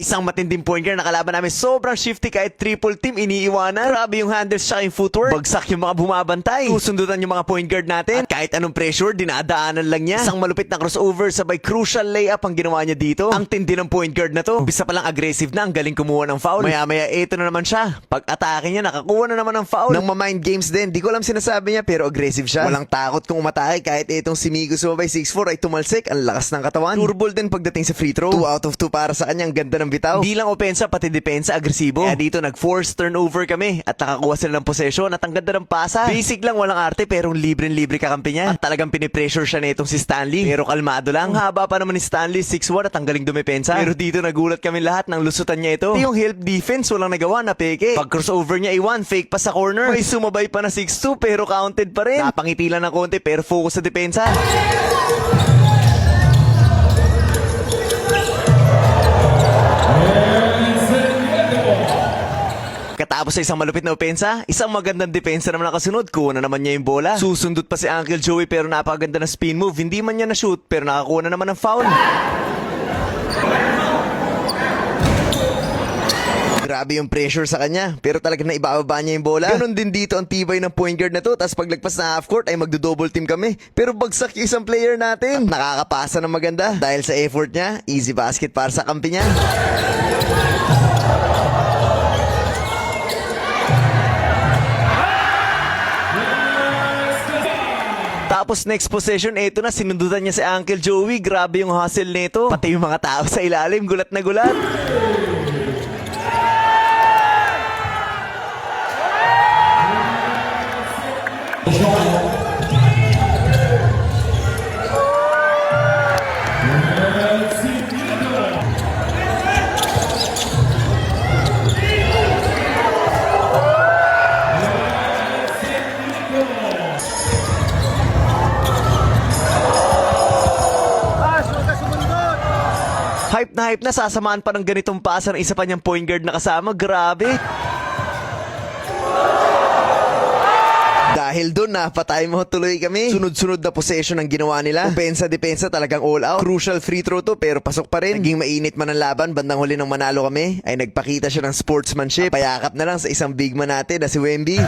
Isang matinding point guard na kalaban namin, sobrang shifty kahit triple team iniiwanan. Grabe yung handles tsaka yung footwork. Bagsak yung mga bumabantay. Susundutan yung mga point guard natin. At kahit anong pressure, dinadaanan lang niya. Isang malupit na crossover, sabay crucial layup ang ginawa niya dito. Ang tindi ng point guard na to. Umpisa pa lang aggressive na, ang galing kumuha ng foul. Maya-maya, eto na naman siya. Pag-atake niya, nakakuha na naman ng foul. Nang ma-mind games din, di ko alam sinasabi niya, pero aggressive siya. Walang takot kung umatake, kahit itong si Migo sumabay 6'4 ay tumalsik. Ang lakas ng katawan. Turbol din pagdating sa free throw. 2 out of 2 para sa kanya, ang ganda ng bitaw. Hindi lang opensa, pati depensa, agresibo. Kaya dito nag-force turnover kami at nakakuha sila ng possession at ang ganda ng pasa. Basic lang, walang arte pero libre-libre kakampi niya. At talagang pinipressure siya nitong si Stanley. Pero kalmado lang. Ang haba pa naman ni Stanley, 6'1 at ang galing dumepensa. Pero dito nagulat kami lahat nang lusutan niya ito. Yung help defense, walang nagawa na peke. Pag crossover niya, iwan, fake pa sa corner. May sumabay pa na 6'2 pero counted pa rin. Napangiti lang ng konti pero focus sa depensa. Katapos sa isang malupit na opensa, isang magandang depensa naman nakasunod. Kuha na naman niya yung bola. Susundot pa si Uncle Joey pero napakaganda na spin move. Hindi man niya na-shoot pero nakakuha na naman ng foul. Grabe yung pressure sa kanya pero talagang naibababa niya yung bola. Ganon din dito ang tibay ng point guard na to. Tapos paglagpas na half court ay magdo-double team kami. Pero bagsak yung isang player natin. At nakakapasa ng maganda. Dahil sa effort niya, easy basket para sa kampi niya. Tapos next possession, eto na, sinundutan niya si Uncle Joey. Grabe yung hustle nito. Pati yung mga tao sa ilalim, gulat na gulat. Hype na sasamaan pa ng ganitong pasa ng isa pa niyang point guard na kasama. Grabe. Dahil doon, napatay mo tuloy kami. Sunod-sunod na possession ang ginawa nila. Depensa talagang all out. Crucial free throw to pero pasok pa rin. Naging mainit man ang laban. Bandang huli ng manalo kami ay nagpakita siya ng sportsmanship. Payakap na lang sa isang big man natin na si Wemby.